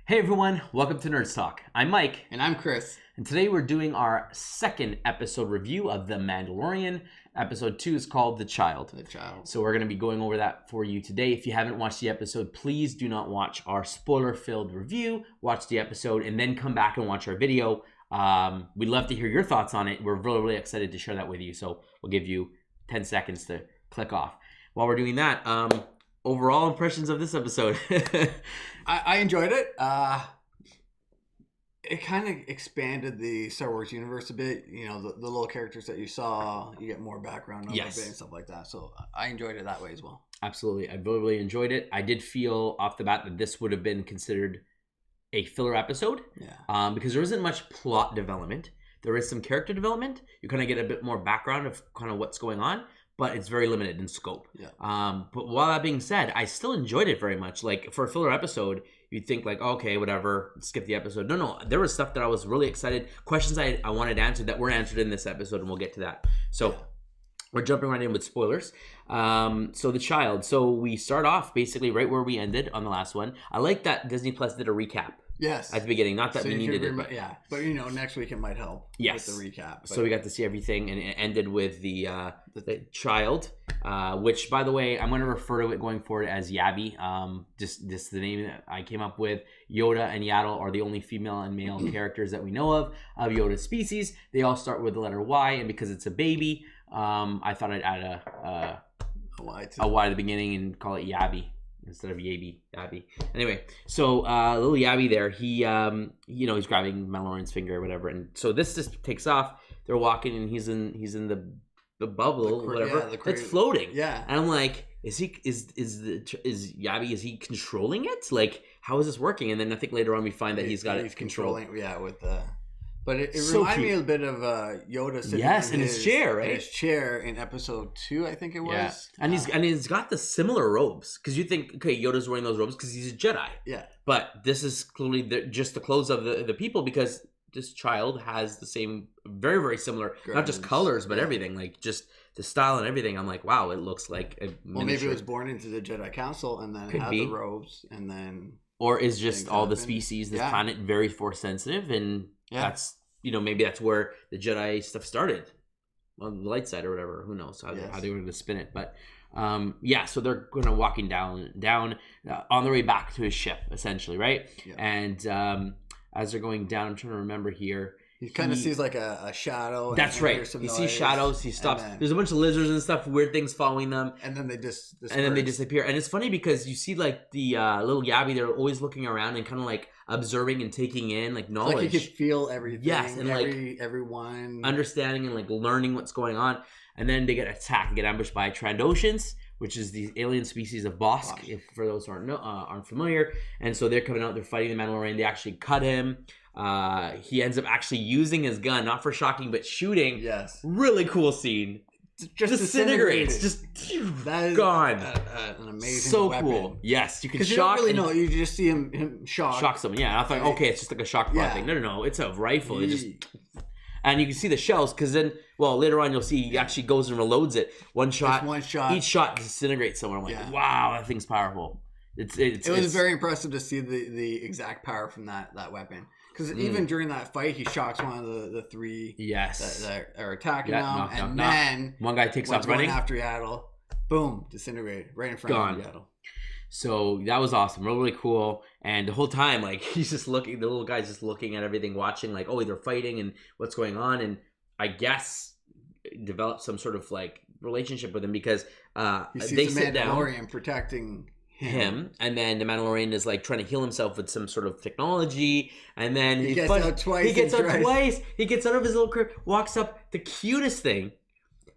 Hey everyone, welcome to Nerds Talk. I'm Mike. And I'm Chris. And today we're doing our second episode review of The Mandalorian. Episode 2 is called The Child. The Child. So we're going to be going over that for you today. If you haven't watched the episode, please do not watch our spoiler-filled review. Watch the episode and then come back and watch our video. We'd love to hear your thoughts on it. We're really, really excited to share that with you. So we'll give you 10 seconds to click off. While we're doing that, overall impressions of this episode. I enjoyed it. It kind of expanded the Star Wars universe a bit. You know, the little characters that you saw, you get more background on Yes. a bit and stuff like that. So I enjoyed it that way as well. Absolutely. I really, really enjoyed it. I did feel off the bat that this would have been considered a filler episode. Yeah. Because there isn't much plot development. There is some character development. You kind of get a bit more background of kind of what's going on, but it's very limited in scope. Yeah. But while that being said, I still enjoyed it very much. Like for a filler episode, you'd think like, okay, whatever, skip the episode. No, there was stuff that I was really excited, questions I wanted answered that weren't answered in this episode, and we'll get to that. So we're jumping right in with spoilers. So The Child. So we start off basically right where we ended on the last one. I like that Disney Plus did a recap. Yes. At the beginning. Not that So we you needed could it. rem- yeah. But, you know, next week it might help Yes. with the recap. But So we got to see everything, and it ended with the child, which, by the way, I'm going to refer to it going forward as Yabby. Just the name that I came up with. Yoda and Yaddle are the only female and male characters that we know of Yoda's species. They all start with the letter Y, and because it's a baby, I thought I'd add a Y at the beginning and call it Yabby instead of Yaby. Anyway, so little Yabby there, he he's grabbing Mandalorian's finger or whatever, and so this just takes off. They're walking, and he's in the bubble, whatever, that's floating. Yeah, and I'm like, is Yabby, is he controlling it? Like, how is this working? And then I think later on we find that he's got it controlled. Controlling. Yeah, with the. But it So reminded cute. me a bit of Yoda sitting in his chair, right? In his chair in episode 2, I think it was. Yeah. And he's got the similar robes, because you think, okay, Yoda's wearing those robes because he's a Jedi. Yeah. But this is clearly just the clothes of the people, because this child has the same, very, very similar, not just colors, but everything, like just the style and everything. I'm like, wow, it looks like a miniature. Well, maybe it was born into the Jedi Council and then had the robes, and then... Or is just all the species, this planet, very force sensitive, and that's... maybe that's where the Jedi stuff started, on the light side or whatever. Who knows how they were going to spin it? But so they're going to walking down on their way back to his ship, essentially, right? Yeah. And as they're going down, I'm trying to remember here. He kind of sees like a shadow. That's right. He sees shadows. He stops. There's a bunch of lizards and stuff, weird things following them. And then they just disperse. And then they disappear. And it's funny because you see like the little Yabby, they're always looking around and kind of like observing and taking in like knowledge. Like he could feel everything. Yes, and everyone understanding and like learning what's going on. And then they get attacked, get ambushed by Trandoshans, which is the alien species of Bosk, if for those who aren't familiar. And so they're coming out, they're fighting the Mandalorian. They actually cut him. He ends up actually using his gun, not for shocking, but shooting. Yes. Really cool scene. Just disintegrates. Just that is gone. An amazing so weapon. Cool. Yes, you can shock. You don't really know. You just see him shock someone. Yeah, and I thought, okay, it's just like a shock pod thing. No, it's a rifle. And you can see the shells, because then, later on you'll see he actually goes and reloads it. One shot. Each shot disintegrates someone. I'm like, wow, that thing's powerful. It was very impressive to see the exact power from that weapon. Because even during that fight, he shocks one of the three that are attacking him. Then one guy takes off running. After Yaddle, boom, disintegrated right in front of Yaddle. So that was awesome, really cool. And the whole time, like, he's just looking, the little guy's just looking at everything, watching, like, oh, they're fighting and what's going on. And I guess develop some sort of like relationship with him, because they sit down. Mandalorian protecting him, and then the Mandalorian is like trying to heal himself with some sort of technology, and then he gets out twice. He gets out of his little crib, walks up. The cutest thing.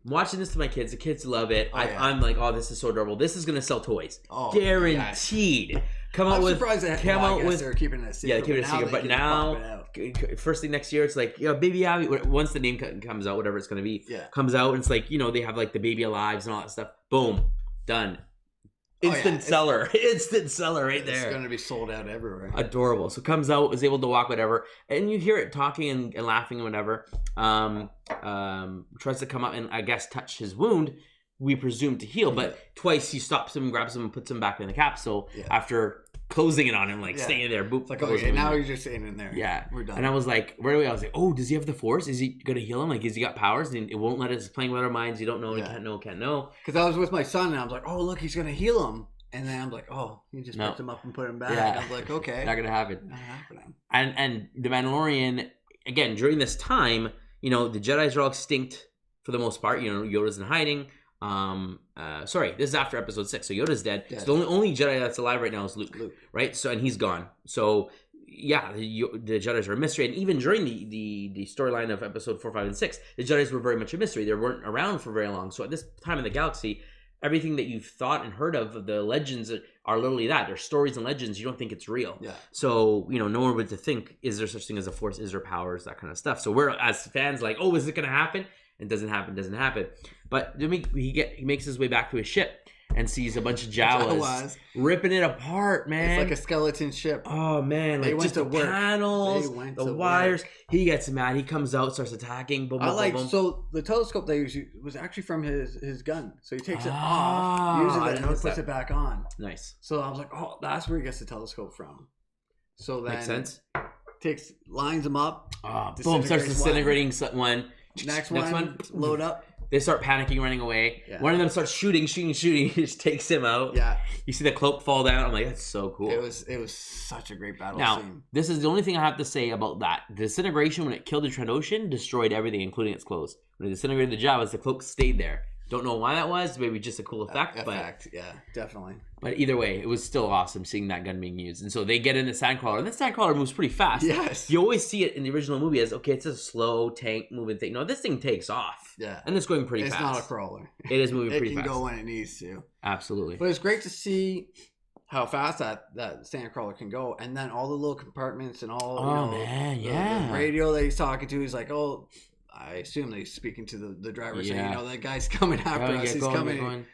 I'm watching this to my kids. The kids love it. I'm like, oh, this is so adorable. This is gonna sell toys, guaranteed. Yes. I'm surprised they're keeping it a secret. Yeah, keeping it a secret. But now, first thing next year, it's like, baby Abby. Once the name comes out, whatever it's gonna be, comes out, and it's like, they have like the baby alives and all that stuff. Boom, done. Instant seller right there. It's going to be sold out everywhere. Adorable. So comes out, is able to walk, whatever. And you hear it talking and laughing and whatever. Tries to come up and I guess touch his wound, we presume to heal. But twice he stops him, grabs him, and puts him back in the capsule after closing it on him, like staying there. Boop, it's like, okay, now he's just staying in there. Yeah, we're done. And I was like, right away, I was like, oh, does he have the Force? Is he gonna heal him? Like, has he got powers? And it won't let us playing with our minds. You don't know. You can't know. Because I was with my son, and I was like, oh, look, he's gonna heal him. And then I'm like, oh, he just picked him up and put him back. Yeah. I was like, okay. Not going to happen. Not happening. And the Mandalorian, again, during this time, the Jedis are all extinct for the most part. Yoda's in hiding. Sorry, this is after episode 6. So Yoda's dead. So the only Jedi that's alive right now is Luke. Right? So, and he's gone. So, yeah, the Jedis are a mystery. And even during the storyline of episode 4, 5, and 6, the Jedis were very much a mystery. They weren't around for very long. So at this time in the galaxy, everything that you've thought and heard of the legends are literally that. They're stories and legends. You don't think it's real. Yeah. So, no one would to think, is there such thing as a Force? Is there powers? That kind of stuff. So we're, as fans, like, oh, is it going to happen? And it doesn't happen. But he makes his way back to his ship and sees a bunch of Jawas ripping it apart, man. It's like a skeleton ship. Oh, man. Like, just the panels, the wires. He gets mad. He comes out, starts attacking. Boom, boom. So the telescope they used was actually from his gun. So he takes it off, uses it, and puts it back on. Nice. So I was like, oh, that's where he gets the telescope from. So then makes sense. Lines them up. Boom, starts disintegrating one. Next one, load up. They start panicking, running away. Yeah. One of them starts shooting. He just takes him out. Yeah. You see the cloak fall down. I'm like, that's so cool. It was such a great battle scene. This is the only thing I have to say about that. The disintegration, when it killed the Trandoshan, destroyed everything, including its clothes. When it disintegrated the Jawas, the cloak stayed there. Don't know why that was. Maybe just a cool effect. Yeah, definitely. But either way, it was still awesome seeing that gun being used. And so they get in the Sandcrawler. And the Sandcrawler moves pretty fast. Yes. You always see it in the original movie as, okay, it's a slow tank moving thing. No, this thing takes off. Yeah. And it's going pretty fast. It's not a crawler. It is moving pretty fast. It can go when it needs to. Absolutely. But it's great to see how fast that Sandcrawler can go. And then all the little compartments and all, the radio that he's talking to. He's like, oh... I assume that he's speaking to the driver saying, that guy's coming after us. He's coming.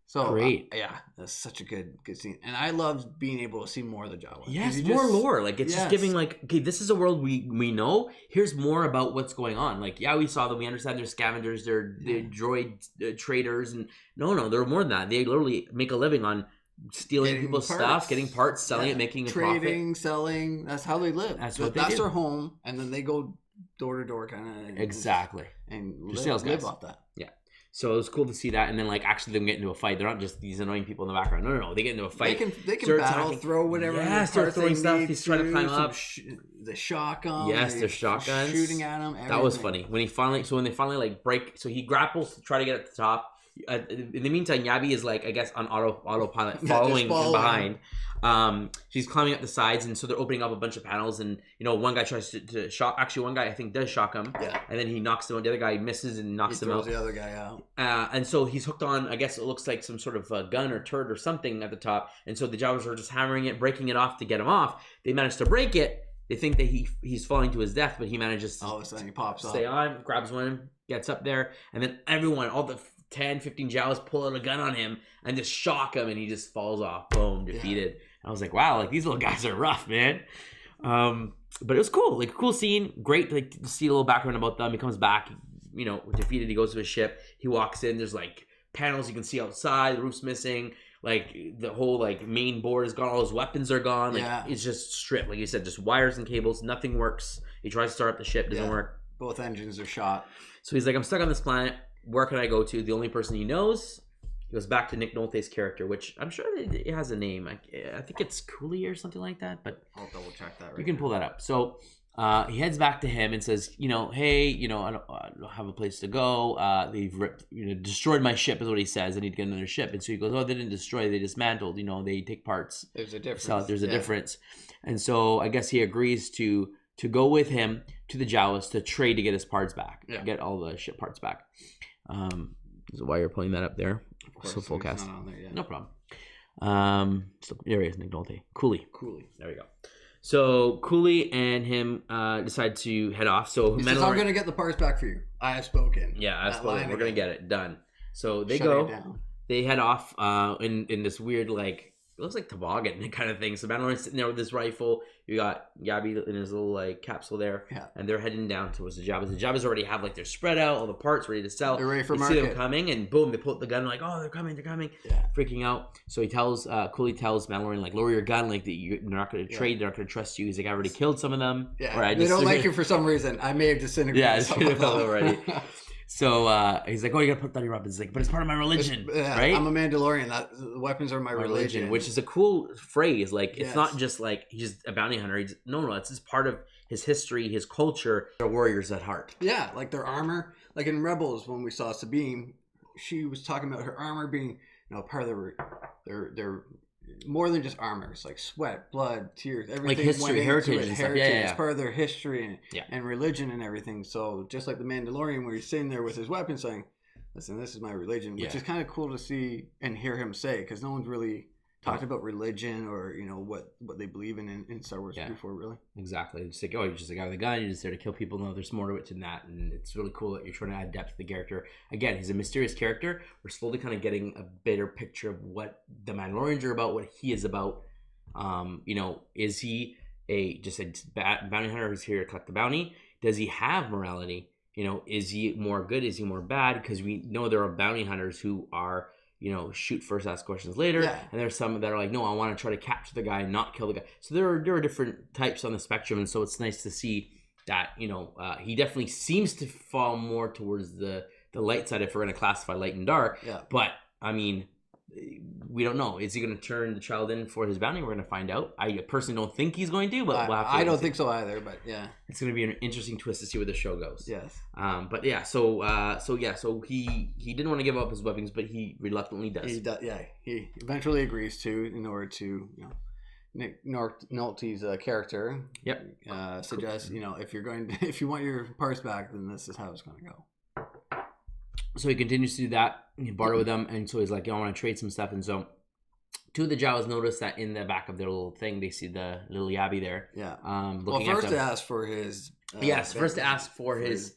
So great. That's such a good scene. And I love being able to see more of the Jawas. Yes, more lore. Like, it's just giving, like, okay, this is a world we know. Here's more about what's going on. Like, we saw them. We understand they're scavengers. They're droid traders. And no, they're more than that. They literally make a living on stealing people's stuff, getting parts, selling it, making a profit. Trading, selling. That's how they live. That's their home. And then they go door to door kind of exactly and live off that. Yeah, so it was cool to see that. And then, like, actually them get into a fight. They're not just these annoying people in the background. No, they get into a fight. They can battle, throw whatever. Start throwing stuff. He's trying to climb up. The shotgun. Yes, the shotguns shooting at him. Everything. That was funny when they finally like break. So he grapples to try to get at the top. In the meantime, Yabi is, like, I guess on autopilot, following behind. She's climbing up the sides, and so they're opening up a bunch of panels. And one guy tries to shock. Actually, one guy I think does shock him. Yeah. And then he knocks him out. The other guy misses and knocks him out. The other guy out. And so he's hooked on. I guess it looks like some sort of gun or turret or something at the top. And so the Jawas are just hammering it, breaking it off to get him off. They manage to break it. They think that he's falling to his death, but he manages to all of a sudden he pops stay on, grabs one, gets up there, and then everyone, all the 10, 15 Jawas pull out a gun on him and just shock him, and he just falls off. Boom, defeated. Yeah. I was like, wow, like, these little guys are rough, man. But it was cool, like, a cool scene. Great, like, to see a little background about them. He comes back, defeated. He goes to his ship. He walks in. There's, like, panels you can see outside. The roof's missing. Like, the whole, like, main board is gone. All his weapons are gone. Like, it's just stripped. Like you said, just wires and cables. Nothing works. He tries to start up the ship. Doesn't work. Both engines are shot. So he's like, I'm stuck on this planet. Where can I go to? The only person he knows. He goes back to Nick Nolte's character, which I'm sure it has a name. I think it's Cooley or something like that. But I'll double check that. You can pull that up. So he heads back to him and says, hey, I don't have a place to go. They've ripped, destroyed my ship is what he says. I need to get another ship. And so he goes, oh, they didn't destroy. They dismantled. They take parts. There's a difference. So there's a difference. And so I guess he agrees to go with him to the Jawas to trade to get his parts back. Yeah. Get all the ship parts back. Is why you're pulling that up there. Of course, so full cast. Not on there yet. No problem. So there he is, Nick Nolte. Cooley. There we go. So Cooley and him decide to head off. So he says, I'm going to get the parts back for you. I have spoken. Yeah, I have spoken. We're going to get it done. So they go. They head off in this weird, like, it looks like toboggan kind of thing. So Mandalorian's sitting there with this rifle. You got Yabi in his little like capsule there, and they're heading down towards the Jabbas. The Jabbas already have like they're spread out, all the parts ready to sell. They're ready for market. See them coming, and boom, they pull the gun like, oh, they're coming, freaking out. So he tells, Cooley tells Mandalorian like, lower your gun, like that they're not going to trade, they're not going to trust you. He's like, I already killed some of them. Yeah, or they don't like you for some reason. I may have disintegrated some of them already. So he's like, oh, you gotta put down your weapons. He's like, but it's part of my religion, right? I'm a Mandalorian. Weapons are my religion. Which is a cool phrase. Like, it's not just like he's a bounty hunter. No, it's just part of his history, his culture. They're warriors at heart. Yeah, like their armor. Like in Rebels, when we saw Sabine, she was talking about her armor being, part of their more than just armor. It's like sweat, blood, tears, everything. Like history, heritage. It's part of their history and religion and everything. So just like the Mandalorian, where he's sitting there with his weapon saying, listen, this is my religion, which is kind of cool to see and hear him say, because no one's really talked about religion or, what they believe in Star Wars before, really. Exactly. It's like, oh, you're just a guy with a gun, you're just there to kill people. No, there's more to it than that. And it's really cool that you're trying to add depth to the character. Again, he's a mysterious character. We're slowly kind of getting a better picture of what the Mandalorians are about, what he is about. Is he just a bounty hunter who's here to collect the bounty? Does he have morality? Is he more good? Is he more bad? Because we know there are bounty hunters who are, shoot first, ask questions later. Yeah. And there's some that are like, no, I want to try to capture the guy and not kill the guy. So there are different types on the spectrum. And so it's nice to see that, he definitely seems to fall more towards the light side if we're going to classify light and dark. Yeah. But, I mean, we don't know. Is he going to turn the child in for his bounty? We're going to find out. I personally don't think he's going to, but we'll have to I don't think so either, but yeah. It's going to be an interesting twist to see where the show goes. Yes. But yeah, so he didn't want to give up his weapons, but he reluctantly does. He does, yeah. He eventually agrees to, in order to, Nick Nolte's character. Yep. Suggests, if you want your parts back, then this is how it's going to go. So he continues to do that. He barter with them, and so he's like, I want to trade some stuff. And so two of the Jawas notice that in the back of their little thing, they see the little Yabi there. Yeah. First to ask for his... first to ask for his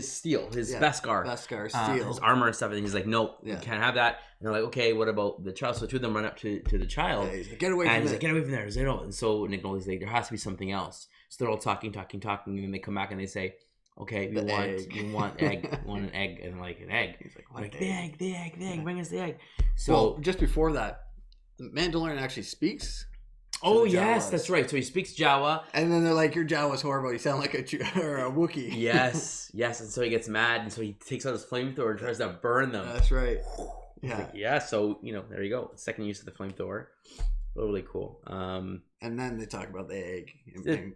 steel, his Beskar. Beskar steel. His armor and stuff. And he's like, nope, you can't have that. And they're like, okay, what about the child? So two of them run up to the child. Yeah, he's like, get away from there. He's like, get away from there. And so Nick Nolte's like, there has to be something else. So they're all talking. And then they come back and they say, okay, we want egg. We want an egg. And like, an egg. He's like, what the egg, bring us the egg. So just before that, the Mandalorian actually speaks. Oh, yes, that's right. So he speaks Jawa. And then they're like, your Jawa's horrible. You sound like a Wookiee. Yes. And so he gets mad. And so he takes out his flamethrower and tries to burn them. That's right. Yeah. So, there you go. Second use of the flamethrower. Really cool. And then they talk about the egg.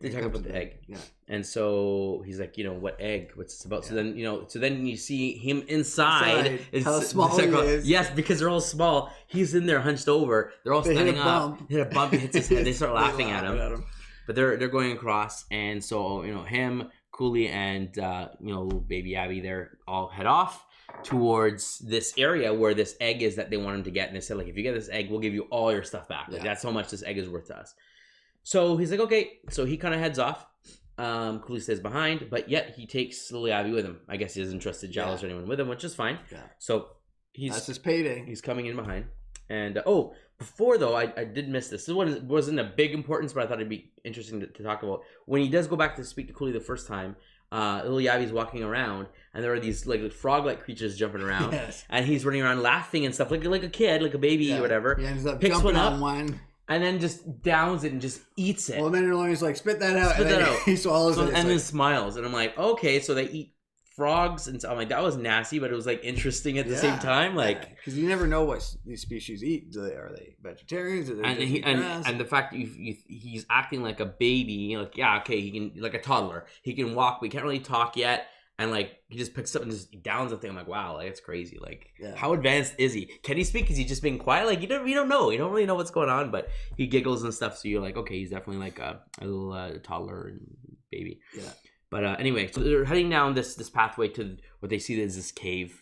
They talk about the egg. Yeah. And so he's like, what egg? What's this about? Yeah. So then you see him inside. How small he is. Yes, because they're all small. He's in there hunched over. They're all standing up. Hit a bump. He hits his head. They start laughing at him. But they're going across. And so, him, Cooley, and, little baby Abby, they're all head off towards this area where this egg is that they want him to get. And they said, like, if you get this egg, we'll give you all your stuff back. Like, that's how much this egg is worth to us. So he's like, okay. So he kind of heads off. Cooley stays behind, but yet he takes little Abby with him. I guess he doesn't trust the Jawas or anyone with him, which is fine. Yeah. So that's his payday. He's coming in behind. And before though, I did miss this. This one wasn't a big importance, but I thought it'd be interesting to talk about. When he does go back to speak to Cooley the first time, little Yabi's walking around, and there are these like frog-like creatures jumping around, and he's running around laughing and stuff, like a kid, like a baby or whatever. He ends up picks one up on one. And then just downs it and just eats it. Well, Mandalorian's like, spit that out. He swallows it. And then smiles. And I'm like, okay, so they eat frogs. And so I'm like, that was nasty, but it was like interesting at the same time. Like, because you never know what these species eat. Are they vegetarians? And the fact that he's acting like a baby, like, he can, like a toddler. He can walk, but he can't really talk yet. And like he just picks up and just downs the thing. I'm like, wow, like it's crazy. Like, how advanced is he? Can he speak? Is he just being quiet? Like you don't know. You don't really know what's going on. But he giggles and stuff. So you're like, okay, he's definitely like a little toddler and baby. Yeah. But anyway, so they're heading down this pathway to what they see is this cave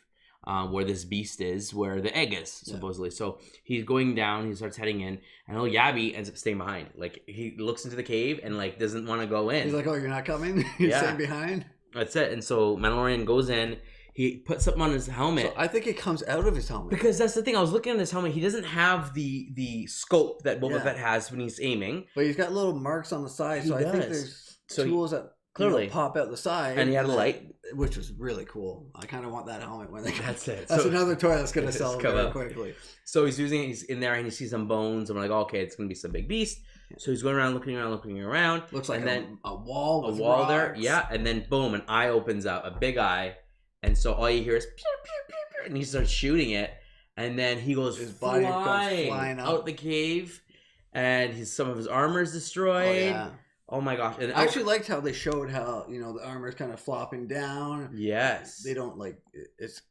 where this beast is, where the egg is supposedly. So he's going down. He starts heading in, and little Yabi ends up staying behind. Like he looks into the cave and like doesn't want to go in. He's like, oh, you're not coming? You're staying behind. That's it. And so Mandalorian goes in. He puts something on his helmet. So I think it comes out of his helmet. Because that's the thing. I was looking at his helmet. He doesn't have the scope that Boba Fett has when he's aiming. But he's got little marks on the side. So I think there's tools that clearly pop out the side. And he had a light. Which was really cool. I kind of want that helmet when they come. That's it. That's another toy that's going to sell very quickly. So he's using it. He's in there and he sees some bones. I'm like, okay, it's going to be some big beast. So he's going around, looking around. Looks like and then a wall with rocks. There. Yeah. And then boom, an eye opens up, a big eye. And so all you hear is pew, pew, pew, pew, and he starts shooting it. And then he goes his body goes flying out the cave. And some of his armor is destroyed. Oh, yeah. Oh my gosh! And I actually liked how they showed how the armor is kind of flopping down. Yes, they don't it's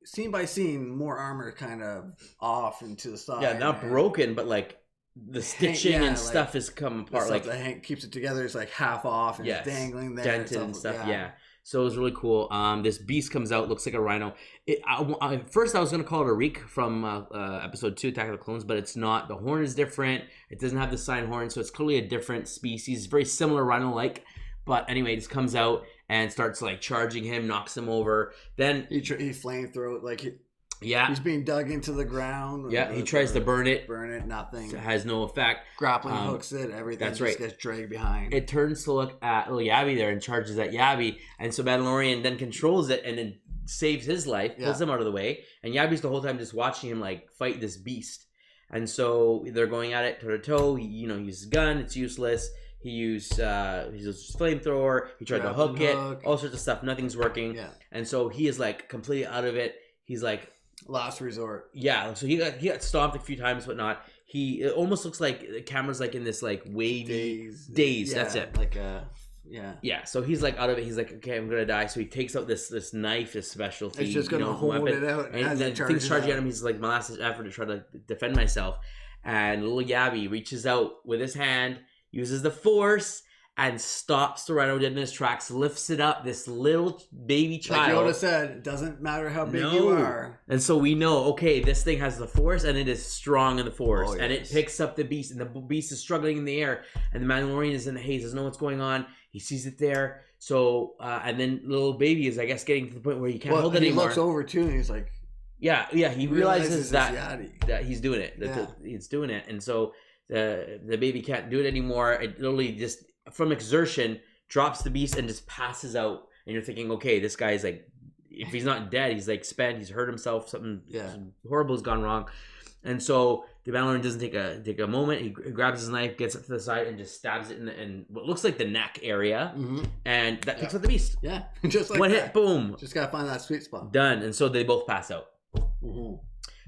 scene by scene, more armor kind of off and to the side. Yeah, not broken, but like the stitching and stuff is come apart. Like the Hank keeps it together. It's like half off and it's dangling there, dented and stuff. Yeah. So it was really cool. This beast comes out, looks like a rhino. First, I was going to call it a reek from episode 2, Attack of the Clones, but it's not. The horn is different. It doesn't have the sign horn, so it's clearly a different species. Very similar rhino-like. But anyway, it just comes out and starts like charging him, knocks him over. Then he flamethrower he's being dug into the ground. Yeah, he tries to burn it. Nothing. It has no effect. Grappling hooks it. Everything just gets dragged behind. It turns to look at little Yabby there and charges at Yabby. And so Mandalorian then controls it and then saves his life, pulls him out of the way. And Yabby's the whole time just watching him like fight this beast. And so they're going at it toe to toe. He uses his gun. It's useless. He used his flamethrower. He tried to hook it. All sorts of stuff. Nothing's working. Yeah. And so he is like completely out of it. He's like last resort. Yeah. So he got stomped a few times, but not. It almost looks like the camera's like in this like wavy daze. Yeah, that's it. Like yeah. So he's like out of it. He's like, okay, I'm gonna die. So he takes out this knife, this specialty. It's just gonna hold weapon, it out. And then things charging at him. He's like, my last effort to try to defend myself. And little Yabby reaches out with his hand, uses the Force, and stops the rhino dead in his tracks, lifts it up, this little baby child. Like Yoda said, it doesn't matter how big you are. And so we know, okay, this thing has the Force, and it is strong in the Force. And it picks up the beast, and the beast is struggling in the air, and the Mandalorian is in the haze, doesn't know what's going on. He sees it there. So, and then little baby is, I guess, getting to the point where he can't hold it anymore. He looks over, too, and he's like... Yeah, he realizes that he's doing it. He's doing it. And so the baby can't do it anymore. It literally just, from exertion, drops the beast and just passes out. And you're thinking, okay, this guy's like, if he's not dead, he's like spent. He's hurt himself. Something horrible has gone wrong. And so the Mandalorian doesn't take a moment. He grabs his knife, gets up to the side, and just stabs it in what looks like the neck area. Mm-hmm. And that picks up the beast. Yeah, just like one hit, boom. Just gotta find that sweet spot. Done. And so they both pass out. Mm-hmm.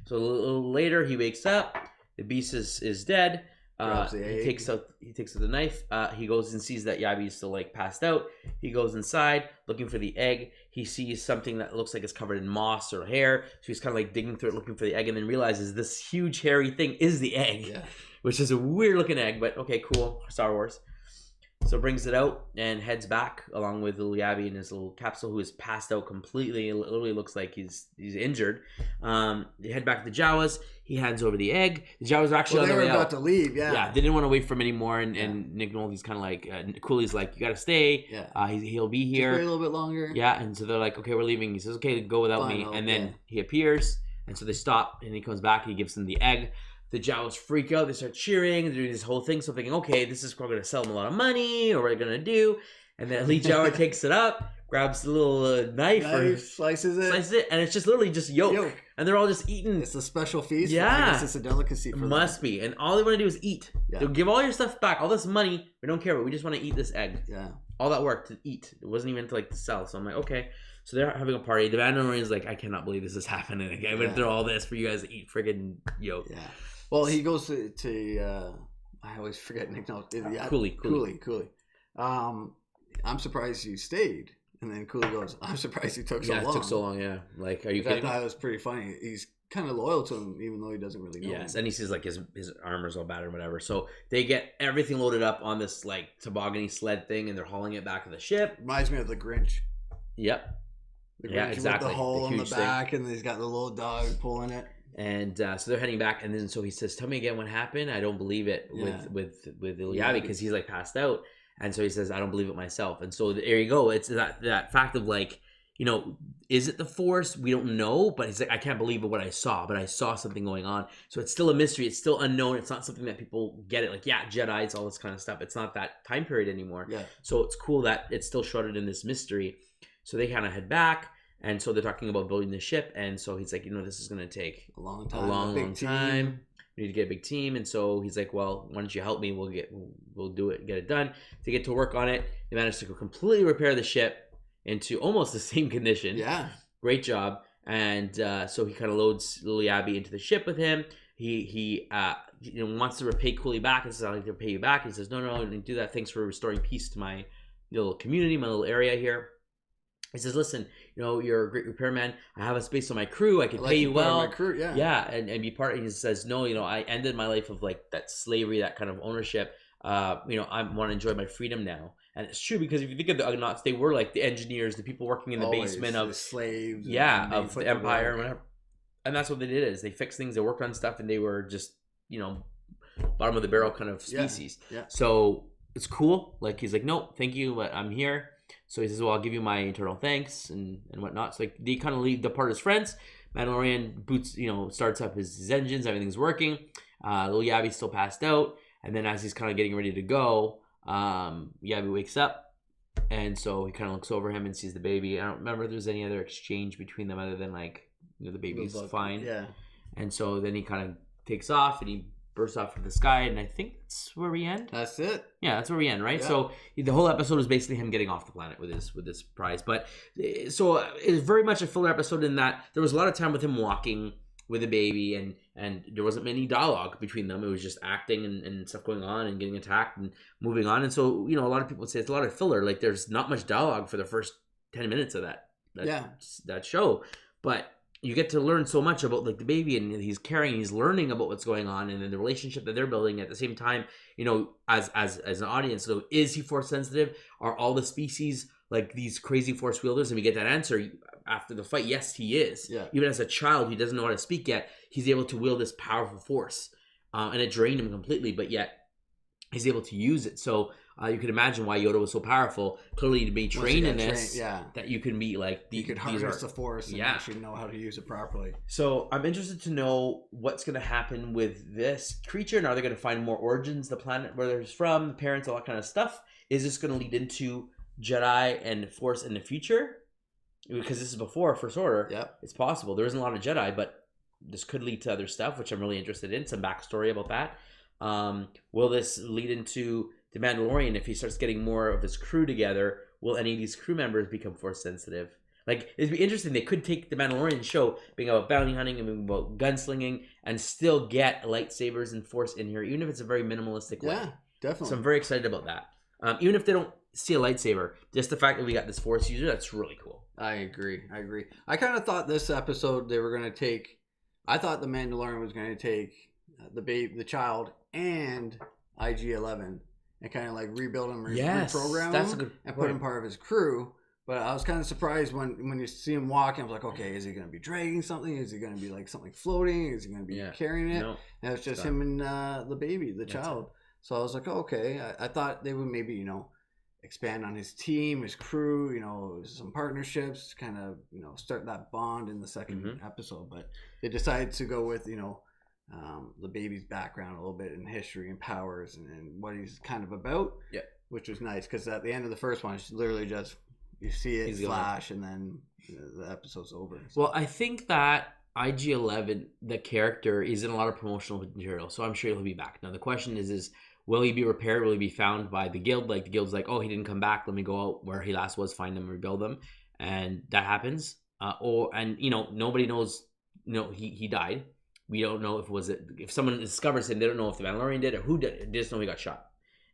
So a little later, he wakes up. The beast is dead. He takes out the knife. He goes and sees that Yabby's still like passed out. He goes inside looking for the egg. He sees something that looks like it's covered in moss or hair. So he's kind of like digging through it looking for the egg, and then realizes this huge hairy thing is the egg, which is a weird looking egg. But okay, cool, Star Wars. So brings it out and heads back along with little Yabby in his little capsule, who is passed out completely. It literally looks like he's injured. They head back to the Jawas. He hands over the egg. The Jawas are actually on the way out. They were about to leave, Yeah, they didn't want to wait for him anymore. And Nick Nolte's kind of like, Cooley's like, you got to stay. Yeah. He'll be here. Just wait a little bit longer. Yeah, and so they're like, okay, we're leaving. He says, okay, go without me. And then he appears. And so they stop, and he comes back, and he gives them the egg. The Jawas freak out. They start cheering. They're doing this whole thing. So thinking, okay, this is going to sell them a lot of money, or what are they going to do? And then Lee Jawa takes it up, grabs the little knife, slices it, and it's just literally just yolk. And they're all just eating. It's a special feast. Yeah. I guess it's a delicacy for them. Must be. And all they want to do is eat. Yeah. They'll give all your stuff back, all this money. We don't care, but we just want to eat this egg. Yeah. All that work to eat. It wasn't even to sell. So I'm like, okay. So they're having a party. The Mandalorian's like, I cannot believe this is happening. I went through all this for you guys to eat friggin' yolk. Yeah. Well, he goes to I always forget Nick Nolte. Cooley. I'm surprised you stayed. And then Cooley goes, I'm surprised you took so long. Yeah, it took so long, yeah. Like, are you kidding me? I thought it was pretty funny. He's kind of loyal to him, even though he doesn't really know him. And he sees like his armor's all battered and whatever. So they get everything loaded up on this like toboggan-y sled thing, and they're hauling it back to the ship. Reminds me of the Grinch. Yep. The Grinch exactly. With the hole in the back, and he's got the little dog pulling it. And so they're heading back, and then so he says, "Tell me again what happened." I don't believe it with little Yabby, because he's like passed out, and so he says, "I don't believe it myself." And so there you go. It's that fact of like you know, is it the Force? We don't know, but he's like, I can't believe what I saw, but I saw something going on. So it's still a mystery. It's still unknown. It's not something that people get it. Like, yeah, Jedi, it's all this kind of stuff. It's not that time period anymore. Yeah. So it's cool that it's still shrouded in this mystery. So they kind of head back. And so they're talking about building the ship. And so he's like, you know, this is going to take a long time. A long time. We need to get a big team. And so he's like, well, why don't you help me? We'll do it, get it done. They get to work on it. They manage to completely repair the ship into almost the same condition. Yeah. Great job. And so he kind of loads little Abby into the ship with him. He wants to repay Cooley back and says, I'd like to repay you back. He says, no, I didn't do that. Thanks for restoring peace to my little community, my little area here. He says, listen, you know, you're a great repairman. I have a space on my crew. I can pay you well. My crew, yeah. Yeah, and be part. He says, no, you know, I ended my life of like that slavery, that kind of ownership. You know, I want to enjoy my freedom now. And it's true, because if you think of the Ugnaughts, they were like the engineers, the people working in the basement of the slaves. Yeah, of the Empire and whatever. And that's what they did, is they fixed things, they worked on stuff, and they were just, you know, bottom of the barrel kind of species. Yeah. So it's cool. Like, he's like, no, thank you, but I'm here. So he says, well, I'll give you my eternal thanks and whatnot. So like they kind of depart as friends. Mandalorian starts up his engines, everything's working. Little Yabby's still passed out. And then as he's kind of getting ready to go, Yabby wakes up, and so he kind of looks over him and sees the baby. I don't remember if there's any other exchange between them other than like, you know, the baby's fine. Yeah. And so then he kind of takes off and he bursts off into the sky, and I think that's where we end. That's it. Yeah, that's where we end, right? Yeah. So the whole episode is basically him getting off the planet with his prize. But so it's very much a filler episode in that there was a lot of time with him walking with a baby, and there wasn't many dialogue between them. It was just acting and stuff going on and getting attacked and moving on. And so, you know, a lot of people would say it's a lot of filler. Like, there's not much dialogue for the first 10 minutes of that show. But you get to learn so much about like the baby, and he's learning about what's going on, and then the relationship that they're building at the same time. You know, as an audience, so is he force sensitive? Are all the species like these crazy force wielders? And we get that answer after the fight. Yes, he is. Yeah. Even as a child, he doesn't know how to speak yet. He's able to wield this powerful force, and it drained him completely, but yet he's able to use it. So you can imagine why Yoda was so powerful. Clearly, to be trained in this, that you can be like you could harness the force and actually know how to use it properly. So I'm interested to know what's going to happen with this creature, and are they going to find more origins, the planet where they're from, the parents, all that kind of stuff? Is this going to lead into Jedi and Force in the future? Because this is before First Order. Yeah, it's possible. There isn't a lot of Jedi, but this could lead to other stuff, which I'm really interested in. Some backstory about that. Will this lead into the Mandalorian? If he starts getting more of his crew together, will any of these crew members become force sensitive? Like, it'd be interesting. They could take the Mandalorian show being about bounty hunting and being about gunslinging and still get lightsabers and force in here, even if it's a very minimalistic way. Yeah, definitely. So I'm very excited about that. Even if they don't see a lightsaber, just the fact that we got this force user, that's really cool. I agree. I kind of thought this episode they were going to take. I thought the Mandalorian was going to take the child and IG-11 and kind of like rebuild him, reprogram him, and put him part of his crew. But I was kind of surprised when you see him walking. I was like, okay, is he going to be dragging something? Is he going to be like something floating? Is he going to be carrying it? No, and it's just him and the baby, the child. So I was like, oh, okay. I thought they would maybe, expand on his team, his crew, some partnerships, kind of, start that bond in the second episode. But they decided to go with, the baby's background a little bit in history and powers and what he's kind of about. Yeah. Which was nice because at the end of the first one, it's literally just you see it flash and then the episode's over. So. Well, I think that IG-11, the character, is in a lot of promotional material, so I'm sure he'll be back. Now the question is will he be repaired? Will he be found by the guild? Like the guild's like, oh, he didn't come back. Let me go out where he last was, find him, rebuild him, and that happens. Nobody knows. He died. We don't know if someone discovers him. They don't know if the Mandalorian did or who did it. They just know he got shot.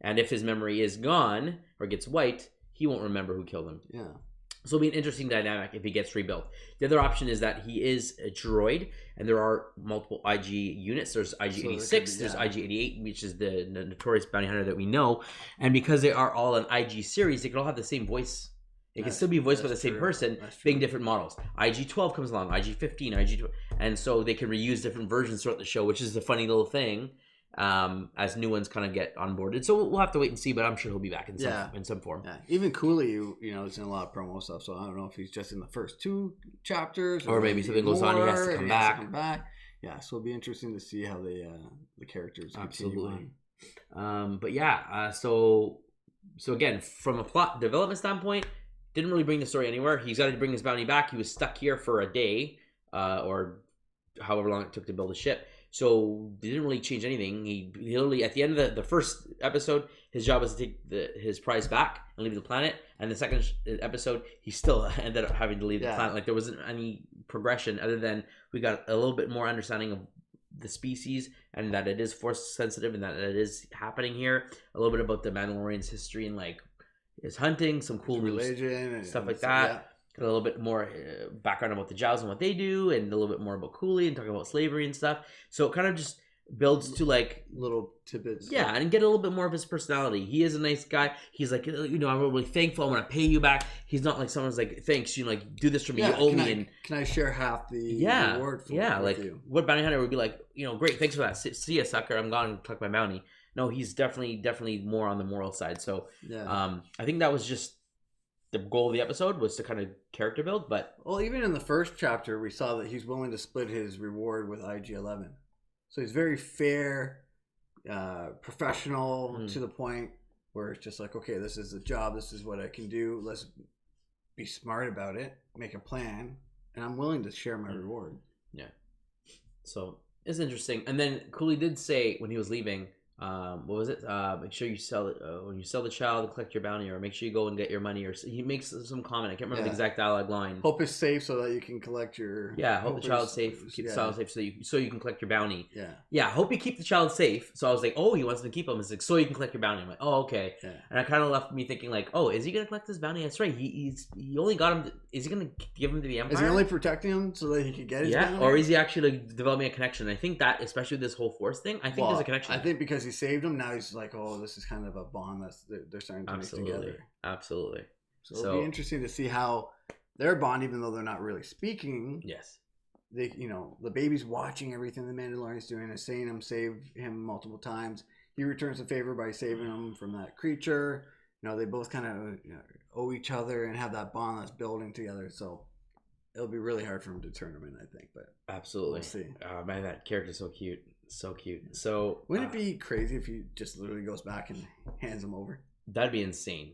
And if his memory is gone or gets wiped, he won't remember who killed him. Yeah. So it'll be an interesting dynamic if he gets rebuilt. The other option is that he is a droid, and there are multiple IG units. There's IG-86, there's IG-88, which is the notorious bounty hunter that we know. And because they are all an IG series, they can all have the same voice. It can still be voiced by the same person, being different models. IG-12 comes along, IG-15, IG-12. And so they can reuse different versions throughout the show, which is a funny little thing. as new ones kind of get onboarded. So we'll have to wait and see, but I'm sure he'll be back in some form. Yeah, even Cooley, is in a lot of promo stuff, so I don't know if he's just in the first 2 chapters, or maybe something goes on, he has to come back. Yeah, so it'll be interesting to see how the characters absolutely. But yeah, so again, from a plot development standpoint, didn't really bring the story anywhere. He's got to bring his bounty back. He was stuck here for a day, or however long it took to build a ship. So they didn't really change anything. He literally, at the end of the first episode, his job was to take his prize back and leave the planet. And the second episode, he still ended up having to leave the planet. Like there wasn't any progression other than we got a little bit more understanding of the species and that it is force sensitive and that it is happening here. A little bit about the Mandalorian's history and like his hunting, some cool religion and stuff like that. Yeah. A little bit more background about the Jaws and what they do, and a little bit more about Cooley and talking about slavery and stuff. So it kind of just builds to like little tidbits. Yeah, and get a little bit more of his personality. He is a nice guy. He's like, I'm really thankful. I want to pay you back. He's not like someone's like, thanks, like do this for me. You owe me. And can I share half the reward for like you? What bounty hunter would be like, great, thanks for that. See ya, sucker. I'm gone and collect my bounty. No, he's definitely more on the moral side. So I think that was just the goal of the episode was to kind of character build. But even in the first chapter, we saw that he's willing to split his reward with IG-11. So he's very fair, professional to the point where it's just like, okay, this is the job. This is what I can do. Let's be smart about it. Make a plan. And I'm willing to share my reward. Yeah. So it's interesting. And then Cooley did say when he was leaving, what was it? Make sure you sell it when you sell the child and collect your bounty, or make sure you go and get your money. Or he makes some comment. I can't remember the exact dialogue line. Hope is safe so that you can collect your. Hope the child's safe. Keep the child safe so you can collect your bounty. Hope you keep the child safe. So I was like, oh, he wants to keep him. It's like so you can collect your bounty. I'm like, oh, okay. And I kind of left me thinking like, oh, is he gonna collect his bounty? That's right. He only got him. Is he gonna give him to the Empire? Is he only protecting him so that he could get his bounty? Or is he actually developing a connection? I think that, especially with this whole Force thing, I think there's a connection. I think because he saved him, now he's like, oh, this is kind of a bond they're starting to make together. Absolutely. So it'll be interesting to see how their bond, even though they're not really speaking. Yes. They, the baby's watching everything the Mandalorian's doing and seeing him save him multiple times. He returns the favor by saving him from that creature. They both kind of owe each other and have that bond that's building together. So it'll be really hard for him to turn him in, I think. But absolutely, we'll see. Man, that character's so cute. So cute. So wouldn't it be crazy if he just literally goes back and hands him over? That'd be insane.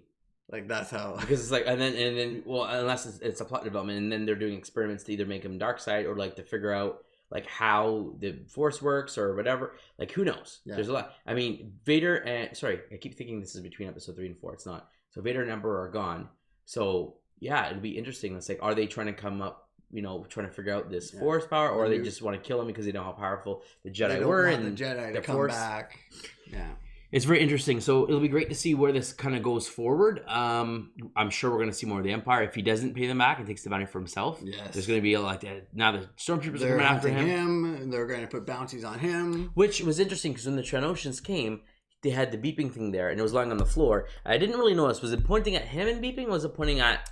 Like that's how, because it's like and then well, unless it's a plot development, and then they're doing experiments to either make him dark side or like to figure out like how the Force works or whatever. Like who knows? There's a lot. I mean, Vader and I keep thinking this is between episode 3 and 4. It's not. So Vader and Emperor are gone. So yeah, it'd be interesting. It's like, are they trying to come up? Trying to figure out this Force power, or they just want to kill him because they know how powerful the Jedi were and the Jedi to come back. Yeah, it's very interesting. So it'll be great to see where this kind of goes forward. I'm sure we're going to see more of the Empire. If he doesn't pay them back and takes the bounty for himself, there's going to be a lot. Now the stormtroopers are coming after him, and they're going to put bounties on him. Which was interesting because when the Trenoshans came, they had the beeping thing there, and it was lying on the floor. I didn't really notice. Was it pointing at him and beeping? Or was it pointing at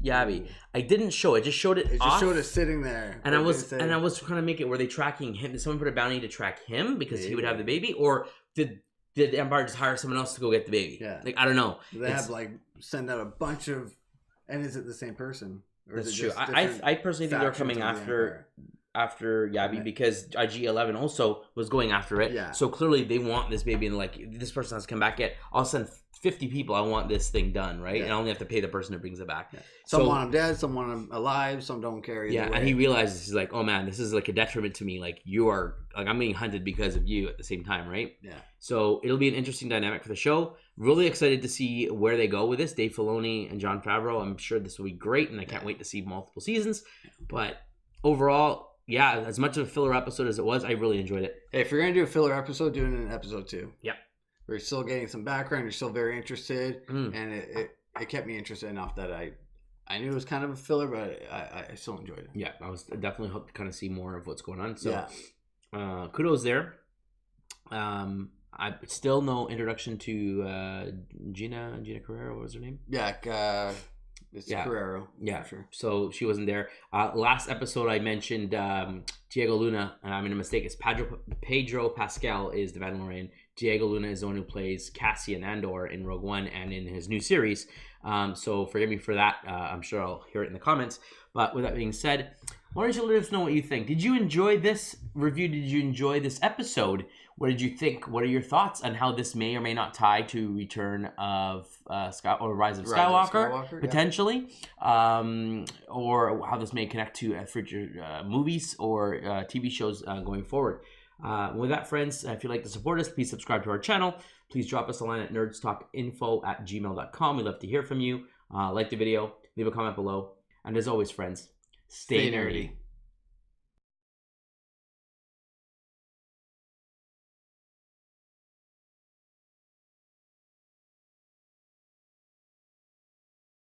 Yavi? I didn't show it. Just showed it. It just showed it sitting there. And I was trying to make it where they tracking him. Did someone put a bounty to track him because he would have the baby, or did the Empire just hire someone else to go get the baby? Yeah. Like I don't know. They have send out a bunch of, and is it the same person? Or that's true. I personally think they're coming after Yabi because IG-11 also was going after it. Yeah. So clearly they want this baby, and like this person has to come back yet. I'll send 50 people. I want this thing done, right? And I only have to pay the person who brings it back. Yeah. Some want him dead, some want him alive, some don't care. And he realizes, he's like, oh man, this is like a detriment to me. Like I'm being hunted because of you at the same time, right? Yeah. So it'll be an interesting dynamic for the show. Really excited to see where they go with this. Dave Filoni and Jon Favreau. I'm sure this will be great, and I can't wait to see multiple seasons. But overall, yeah, as much of a filler episode as it was, I really enjoyed it. Hey, if you're gonna do a filler episode, do it in episode 2. Yeah. We're still getting some background. You're still very interested, and it kept me interested enough that I knew it was kind of a filler, but I still enjoyed it. Yeah, I was definitely hope to kind of see more of what's going on. So, kudos there. I still no introduction to Gina Carrera. What was her name? Yeah, It's Guerrero. Yeah, sure. So she wasn't there. Last episode I mentioned Diego Luna, and I made a mistake. It's Pedro Pascal is the Mandalorian. Diego Luna is the one who plays Cassian Andor in Rogue One and in his new series. So forgive me for that. I'm sure I'll hear it in the comments. But with that being said, why don't you let us know what you think? Did you enjoy this review? Did you enjoy this episode? What did you think? What are your thoughts on how this may or may not tie to Return of Rise of Skywalker, potentially, or how this may connect to future movies or TV shows going forward? With that, friends, if you'd like to support us, please subscribe to our channel. Please drop us a line at nerdstalkinfo@gmail.com. We'd love to hear from you. Like the video, leave a comment below, and as always, friends, stay nerdy.